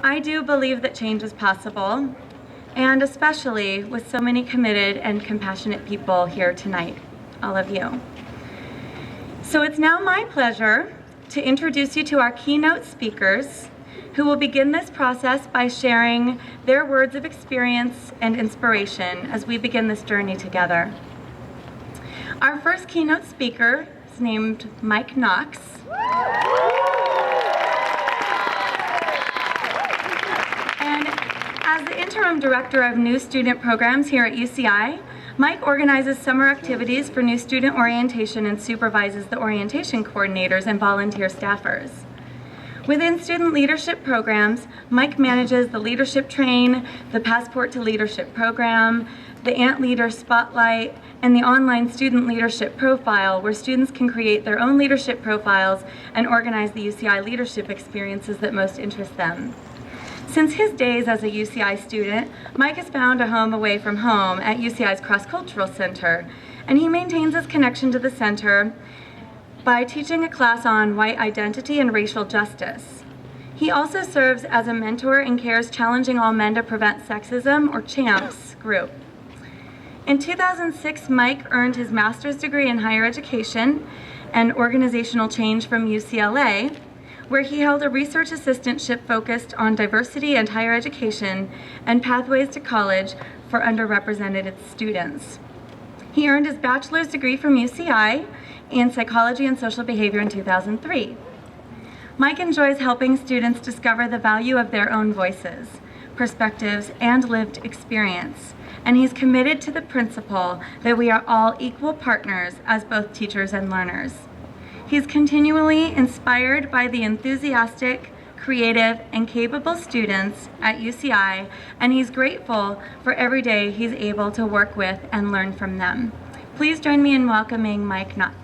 I do believe that change is possible, and especially with so many committed and compassionate people here tonight, all of you. So it's now my pleasure to introduce you to our keynote speakers, who will begin this process by sharing their words of experience and inspiration as we begin this journey together. Our first keynote speaker is named Mike Knox. And as the interim director of new student programs here at UCI, Mike organizes summer activities for new student orientation and supervises the orientation coordinators and volunteer staffers. Within student leadership programs, Mike manages the Leadership Train, the Passport to Leadership program, the Ant Leader Spotlight, and the online student leadership profile, where students can create their own leadership profiles and organize the UCI leadership experiences that most interest them. Since his days as a UCI student, Mike has found a home away from home at UCI's Cross-Cultural Center, and he maintains his connection to the center by teaching a class on white identity and racial justice. He also serves as a mentor in CARE's Challenging All Men to Prevent Sexism, or CHAMPS, group. In 2006, Mike earned his master's degree in higher education and organizational change from UCLA, where he held a research assistantship focused on diversity and higher education and pathways to college for underrepresented students. He earned his bachelor's degree from UCI in psychology and social behavior in 2003. Mike enjoys helping students discover the value of their own voices, perspectives, and lived experience, and he's committed to the principle that we are all equal partners as both teachers and learners. He's continually inspired by the enthusiastic, creative, and capable students at UCI, and he's grateful for every day he's able to work with and learn from them. Please join me in welcoming Mike Knox.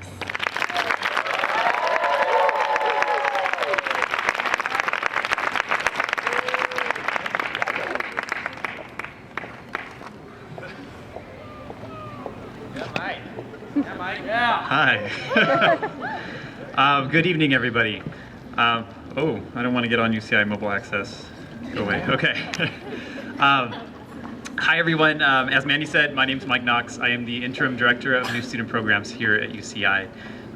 Hi. Good evening, everybody. I don't want to get on UCI Mobile Access. Go away. Okay. Hi, everyone. As Mandy said, my name is Mike Knox. I am the interim director of new student programs here at UCI.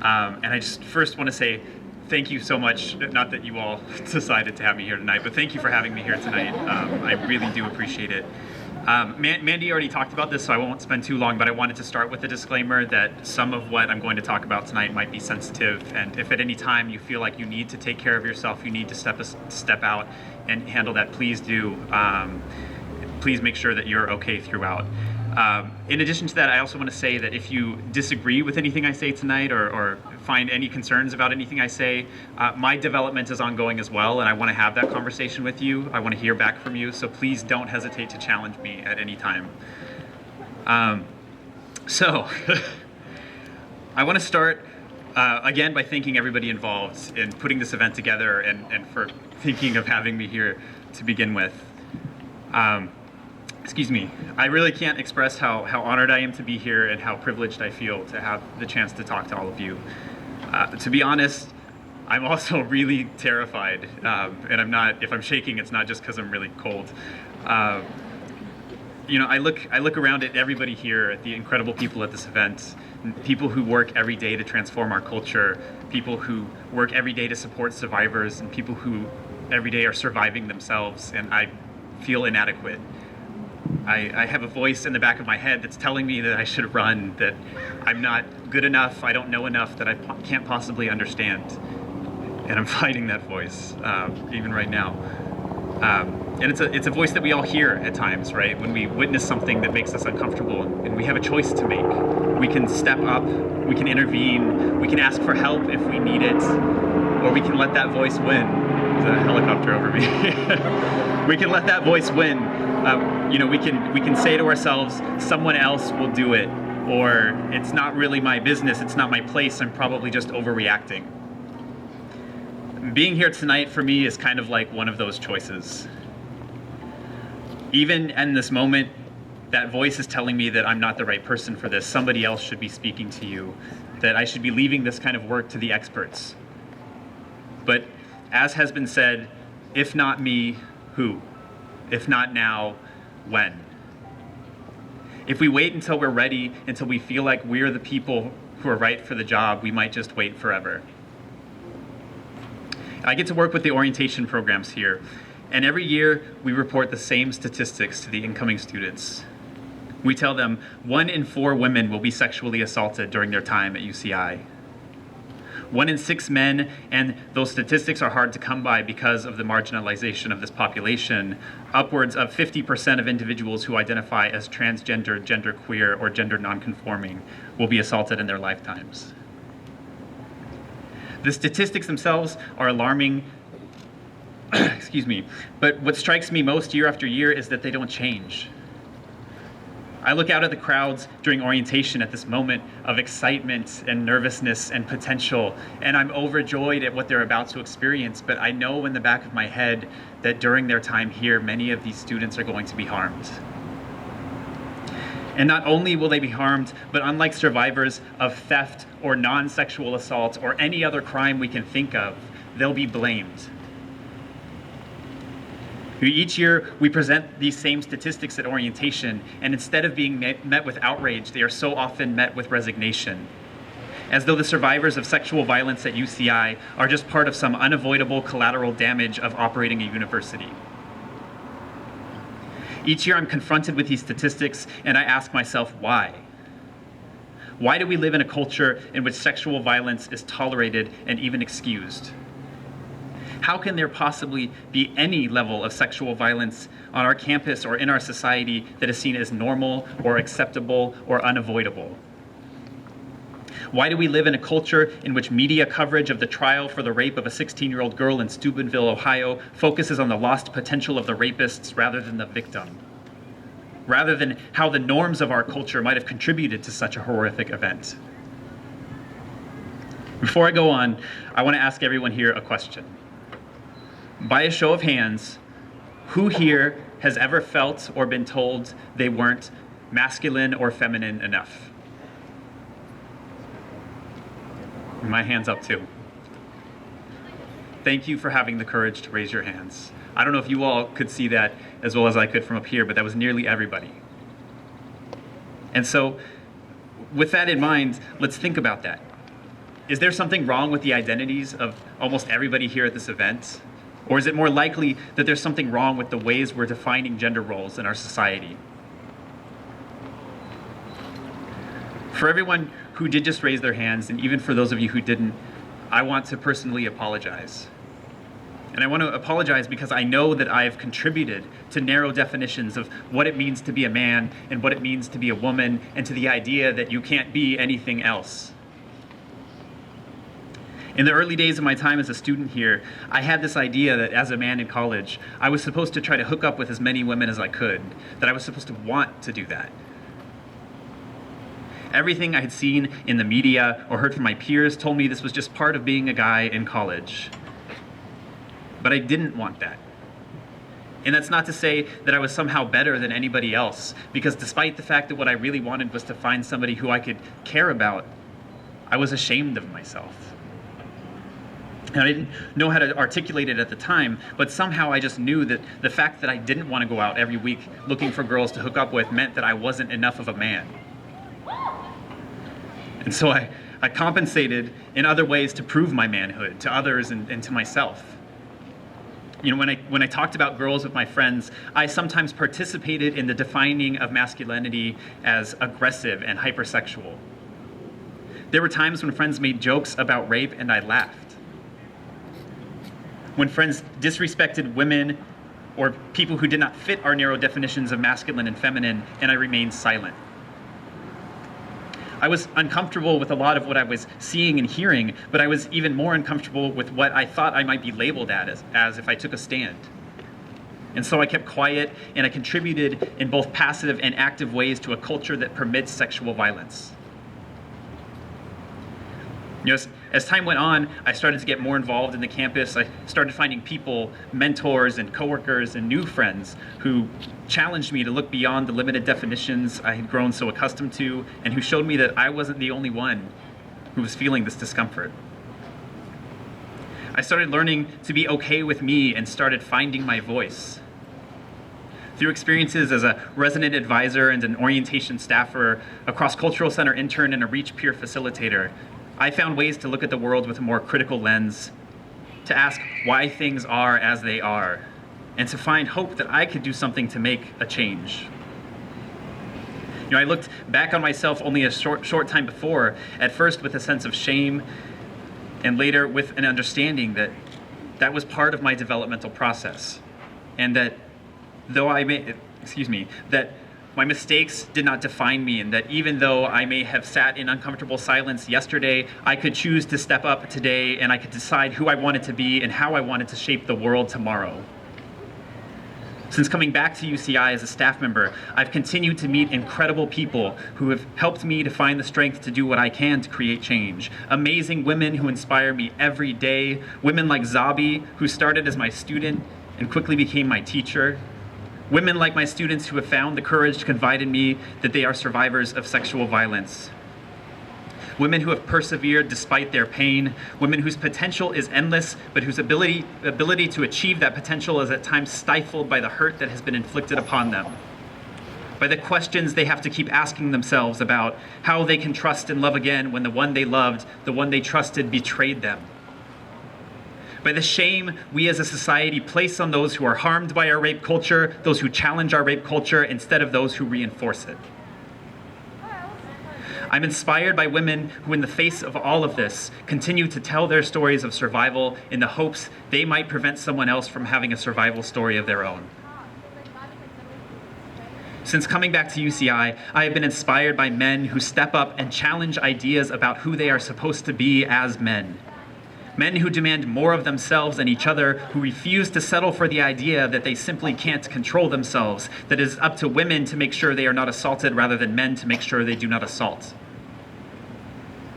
And I just first want to say thank you so much. Not that you all decided to have me here tonight, but thank you for having me here tonight. I really do appreciate it. Mandy already talked about this, so I won't spend too long, but I wanted to start with a disclaimer that some of what I'm going to talk about tonight might be sensitive, and if at any time you feel like you need to take care of yourself, you need to step out and handle that, please do. Please make sure that you're okay throughout. In addition to that, I also want to say that if you disagree with anything I say tonight or find any concerns about anything I say, my development is ongoing as well, and I want to have that conversation with you. I want to hear back from you, so please don't hesitate to challenge me at any time. So, I want to start again by thanking everybody involved in putting this event together and for thinking of having me here to begin with. Excuse me, I really can't express how honored I am to be here and how privileged I feel to have the chance to talk to all of you. To be honest, I'm also really terrified, and if I'm shaking, it's not just because I'm really cold. You know, I look around at everybody here, at the incredible people at this event, people who work every day to transform our culture, people who work every day to support survivors, and people who every day are surviving themselves, and I feel inadequate. I have a voice in the back of my head that's telling me that I should run, that I'm not good enough, I don't know enough, that I can't possibly understand. And I'm fighting that voice, even right now. And it's a voice that we all hear at times, right? When we witness something that makes us uncomfortable and we have a choice to make. We can step up, we can intervene, we can ask for help if we need it, or we can let that voice win. There's a helicopter over me. We can let that voice win. You know, we can say to ourselves, someone else will do it, or it's not really my business, it's not my place, I'm probably just overreacting. Being here tonight for me is kind of like one of those choices. Even in this moment, that voice is telling me that I'm not the right person for this. Somebody else should be speaking to you, that I should be leaving this kind of work to the experts. But as has been said, if not me, who? If not now, when? If we wait until we're ready, until we feel like we're the people who are right for the job, we might just wait forever. I get to work with the orientation programs here, and every year we report the same statistics to the incoming students. We tell them 1 in 4 women will be sexually assaulted during their time at UCI. 1 in 6 men, and those statistics are hard to come by because of the marginalization of this population. Upwards of 50% of individuals who identify as transgender, genderqueer, or gender nonconforming will be assaulted in their lifetimes. The statistics themselves are alarming, excuse me, but what strikes me most year after year is that they don't change. I look out at the crowds during orientation at this moment of excitement and nervousness and potential, and I'm overjoyed at what they're about to experience, but I know in the back of my head that during their time here, many of these students are going to be harmed. And not only will they be harmed, but unlike survivors of theft or non-sexual assault or any other crime we can think of, they'll be blamed. Each year, we present these same statistics at orientation, and instead of being met with outrage, they are so often met with resignation, as though the survivors of sexual violence at UCI are just part of some unavoidable collateral damage of operating a university. Each year, I'm confronted with these statistics, and I ask myself, why? Why do we live in a culture in which sexual violence is tolerated and even excused? How can there possibly be any level of sexual violence on our campus or in our society that is seen as normal or acceptable or unavoidable? Why do we live in a culture in which media coverage of the trial for the rape of a 16-year-old girl in Steubenville, Ohio, focuses on the lost potential of the rapists rather than the victim? Rather than how the norms of our culture might have contributed to such a horrific event? Before I go on, I want to ask everyone here a question. By a show of hands, who here has ever felt or been told they weren't masculine or feminine enough? My hand's up too. Thank you for having the courage to raise your hands. I don't know if you all could see that as well as I could from up here, but that was nearly everybody. And so, with that in mind, let's think about that. Is there something wrong with the identities of almost everybody here at this event? Or is it more likely that there's something wrong with the ways we're defining gender roles in our society? For everyone who did just raise their hands, and even for those of you who didn't, I want to personally apologize. And I want to apologize because I know that I've contributed to narrow definitions of what it means to be a man and what it means to be a woman, and to the idea that you can't be anything else. In the early days of my time as a student here, I had this idea that as a man in college, I was supposed to try to hook up with as many women as I could, that I was supposed to want to do that. Everything I had seen in the media or heard from my peers told me this was just part of being a guy in college. But I didn't want that. And that's not to say that I was somehow better than anybody else, because despite the fact that what I really wanted was to find somebody who I could care about, I was ashamed of myself. And I didn't know how to articulate it at the time, but somehow I just knew that the fact that I didn't want to go out every week looking for girls to hook up with meant that I wasn't enough of a man. And so I compensated in other ways to prove my manhood to others and to myself. You know, when I talked about girls with my friends, I sometimes participated in the defining of masculinity as aggressive and hypersexual. There were times when friends made jokes about rape and I laughed. When friends disrespected women or people who did not fit our narrow definitions of masculine and feminine, and I remained silent. I was uncomfortable with a lot of what I was seeing and hearing, but I was even more uncomfortable with what I thought I might be labeled as if I took a stand. And so I kept quiet, and I contributed in both passive and active ways to a culture that permits sexual violence. You know, as time went on, I started to get more involved in the campus. I started finding people, mentors and coworkers and new friends who challenged me to look beyond the limited definitions I had grown so accustomed to, and who showed me that I wasn't the only one who was feeling this discomfort. I started learning to be okay with me and started finding my voice. Through experiences as a resident advisor and an orientation staffer, a cross-cultural center intern, and a Reach peer facilitator, I found ways to look at the world with a more critical lens, to ask why things are as they are, and to find hope that I could do something to make a change. I looked back on myself only a short time before, at first with a sense of shame, and later with an understanding that that was part of my developmental process, and that that my mistakes did not define me, and that even though I may have sat in uncomfortable silence yesterday, I could choose to step up today, and I could decide who I wanted to be and how I wanted to shape the world tomorrow. Since coming back to UCI as a staff member, I've continued to meet incredible people who have helped me to find the strength to do what I can to create change. Amazing women who inspire me every day. Women like Zabi, who started as my student and quickly became my teacher. Women like my students who have found the courage to confide in me that they are survivors of sexual violence. Women who have persevered despite their pain. Women whose potential is endless, but whose ability to achieve that potential is at times stifled by the hurt that has been inflicted upon them. By the questions they have to keep asking themselves about how they can trust and love again when the one they loved, the one they trusted, betrayed them. By the shame we as a society place on those who are harmed by our rape culture, those who challenge our rape culture, instead of those who reinforce it. I'm inspired by women who, in the face of all of this, continue to tell their stories of survival in the hopes they might prevent someone else from having a survival story of their own. Since coming back to UCI, I have been inspired by men who step up and challenge ideas about who they are supposed to be as men. Men who demand more of themselves and each other, who refuse to settle for the idea that they simply can't control themselves, that it is up to women to make sure they are not assaulted rather than men to make sure they do not assault.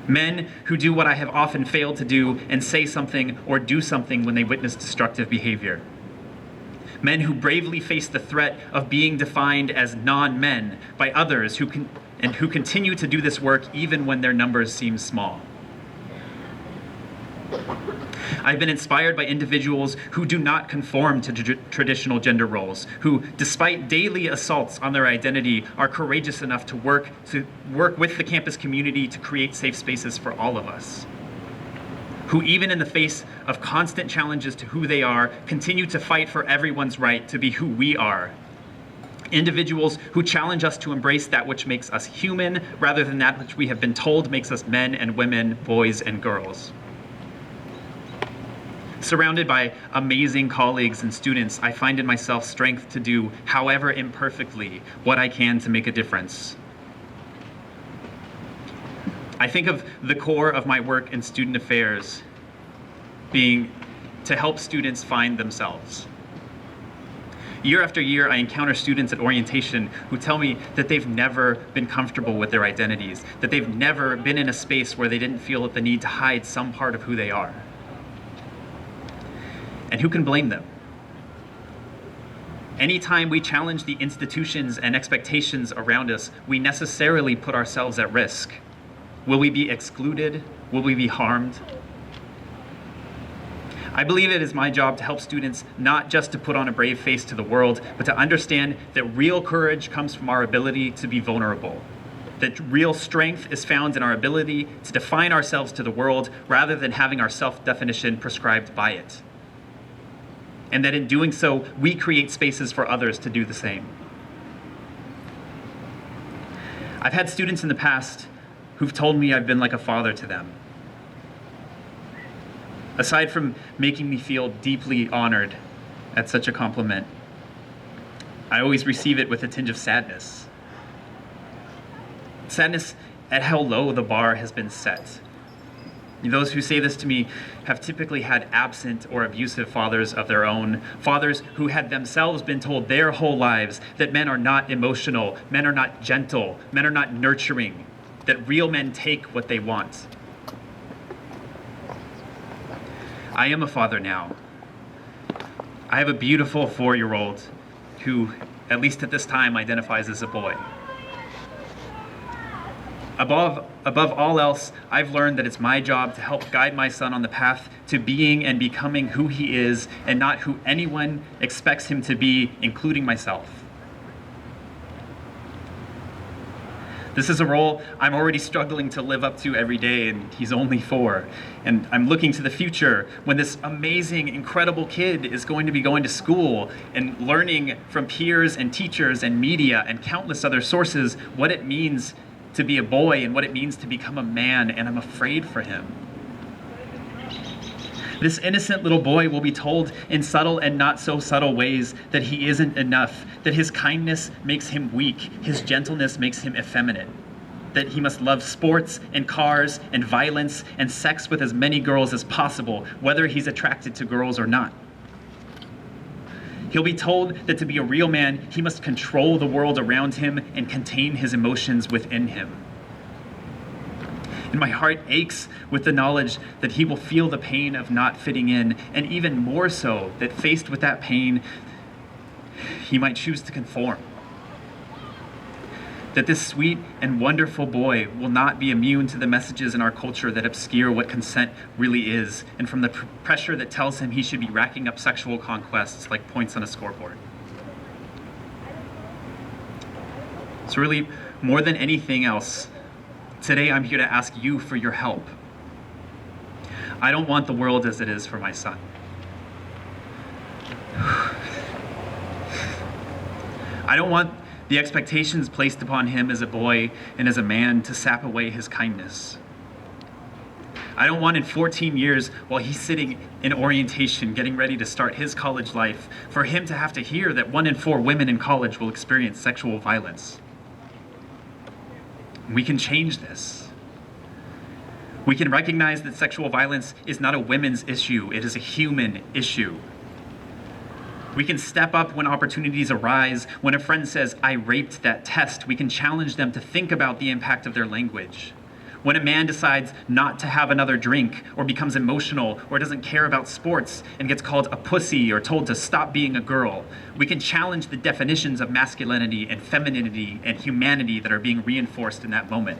Men who do what I have often failed to do and say something or do something when they witness destructive behavior. Men who bravely face the threat of being defined as non-men by others who continue to do this work even when their numbers seem small. I've been inspired by individuals who do not conform to traditional gender roles, who, despite daily assaults on their identity, are courageous enough to work with the campus community to create safe spaces for all of us. Who, even in the face of constant challenges to who they are, continue to fight for everyone's right to be who we are. Individuals who challenge us to embrace that which makes us human, rather than that which we have been told makes us men and women, boys and girls. Surrounded by amazing colleagues and students, I find in myself strength to do, however imperfectly, what I can to make a difference. I think of the core of my work in student affairs being to help students find themselves. Year after year, I encounter students at orientation who tell me that they've never been comfortable with their identities, that they've never been in a space where they didn't feel the need to hide some part of who they are. And who can blame them? Anytime we challenge the institutions and expectations around us, we necessarily put ourselves at risk. Will we be excluded? Will we be harmed? I believe it is my job to help students not just to put on a brave face to the world, but to understand that real courage comes from our ability to be vulnerable. That real strength is found in our ability to define ourselves to the world rather than having our self-definition prescribed by it. And that in doing so, we create spaces for others to do the same. I've had students in the past who've told me I've been like a father to them. Aside from making me feel deeply honored at such a compliment, I always receive it with a tinge of sadness. Sadness at how low the bar has been set. Those who say this to me have typically had absent or abusive fathers of their own, fathers who had themselves been told their whole lives that men are not emotional, men are not gentle, men are not nurturing, that real men take what they want. I am a father now. I have a beautiful 4-year-old who, at least at this time, identifies as a boy. Above all else, I've learned that it's my job to help guide my son on the path to being and becoming who he is and not who anyone expects him to be, including myself. This is a role I'm already struggling to live up to every day, and he's only 4. And I'm looking to the future when this amazing, incredible kid is going to be going to school and learning from peers and teachers and media and countless other sources what it means to be a boy and what it means to become a man, and I'm afraid for him. This innocent little boy will be told in subtle and not so subtle ways that he isn't enough, that his kindness makes him weak, his gentleness makes him effeminate, that he must love sports and cars and violence and sex with as many girls as possible, whether he's attracted to girls or not. He'll be told that to be a real man, he must control the world around him and contain his emotions within him. And my heart aches with the knowledge that he will feel the pain of not fitting in, and even more so, that faced with that pain, he might choose to conform. That this sweet and wonderful boy will not be immune to the messages in our culture that obscure what consent really is, and from the pressure that tells him he should be racking up sexual conquests like points on a scoreboard. So really, more than anything else, today I'm here to ask you for your help. I don't want the world as it is for my son. I don't want the expectations placed upon him as a boy and as a man to sap away his kindness. I don't want in 14 years, while he's sitting in orientation, getting ready to start his college life, for him to have to hear that 1 in 4 women in college will experience sexual violence. We can change this. We can recognize that sexual violence is not a women's issue, it is a human issue. We can step up when opportunities arise. When a friend says, "I raped that test," we can challenge them to think about the impact of their language. When a man decides not to have another drink, or becomes emotional, or doesn't care about sports, and gets called a pussy or told to stop being a girl, we can challenge the definitions of masculinity and femininity and humanity that are being reinforced in that moment.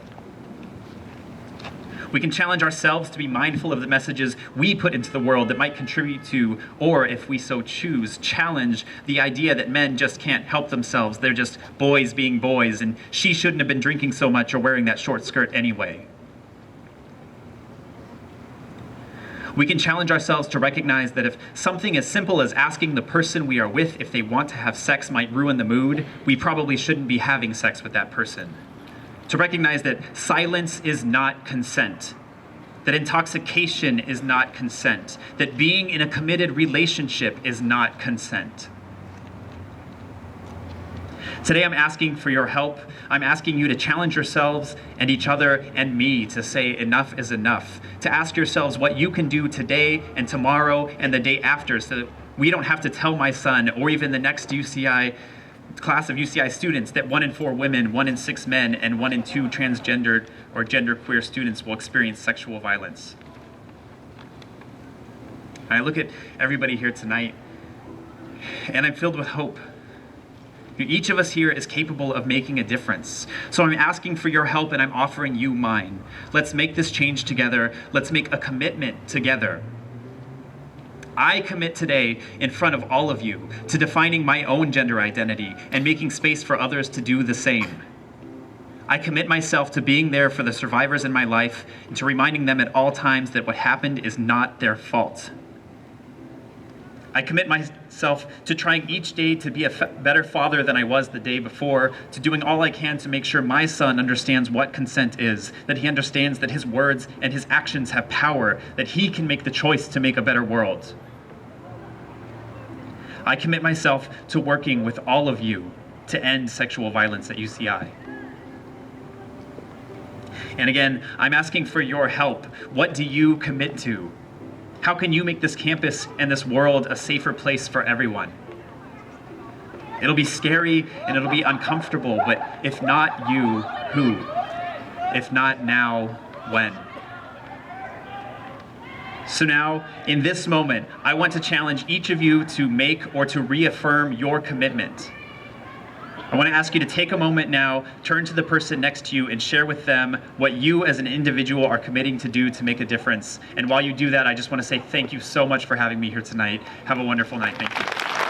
We can challenge ourselves to be mindful of the messages we put into the world that might contribute to, or if we so choose, challenge the idea that men just can't help themselves. They're just boys being boys, and she shouldn't have been drinking so much or wearing that short skirt anyway. We can challenge ourselves to recognize that if something as simple as asking the person we are with if they want to have sex might ruin the mood, we probably shouldn't be having sex with that person. To recognize that silence is not consent, that intoxication is not consent, that being in a committed relationship is not consent. Today I'm asking for your help. I'm asking you to challenge yourselves and each other and me to say enough is enough, to ask yourselves what you can do today and tomorrow and the day after so that we don't have to tell my son or even the next class of UCI students that 1 in 4 women, 1 in 6 men, and 1 in 2 transgendered or genderqueer students will experience sexual violence. I look at everybody here tonight, and I'm filled with hope. Each of us here is capable of making a difference. So I'm asking for your help, and I'm offering you mine. Let's make this change together. Let's make a commitment together. I commit today in front of all of you to defining my own gender identity and making space for others to do the same. I commit myself to being there for the survivors in my life and to reminding them at all times that what happened is not their fault. I commit myself to trying each day to be a better father than I was the day before, to doing all I can to make sure my son understands what consent is, that he understands that his words and his actions have power, that he can make the choice to make a better world. I commit myself to working with all of you to end sexual violence at UCI. And again, I'm asking for your help. What do you commit to? How can you make this campus and this world a safer place for everyone? It'll be scary and it'll be uncomfortable, but if not you, who? If not now, when? So now, in this moment, I want to challenge each of you to make or to reaffirm your commitment. I I want to ask you to take a moment now, turn to the person next to you, and share with them what you as an individual are committing to do to make a difference. And while you do that, I just want to say thank you so much for having me here tonight. Have a wonderful night. Thank you.